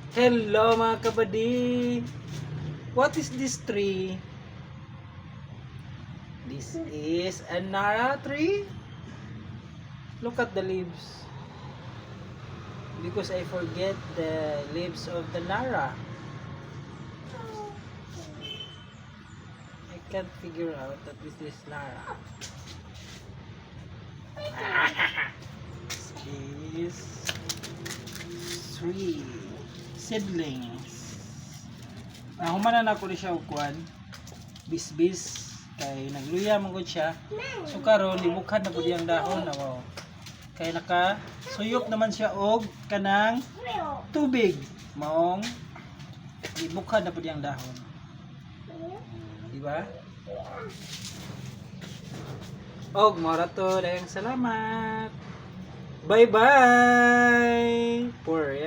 Hello mga kabady! What is this tree? This is a Nara tree. Look at the leaves. Because I forget the leaves of the Nara. I can't figure out that this is Nara. This is three seedlings. Nahumanan ako ni siya og kuan. Bis-bis kay nagluya man gud siya. So karon libukhan na pud iyang dahon na wow. Kay naka suyop naman siya og kanang tubig. Maong libukhan na pud iyang dahon. Di ba? Og mora to dayang salamat. Bye bye. For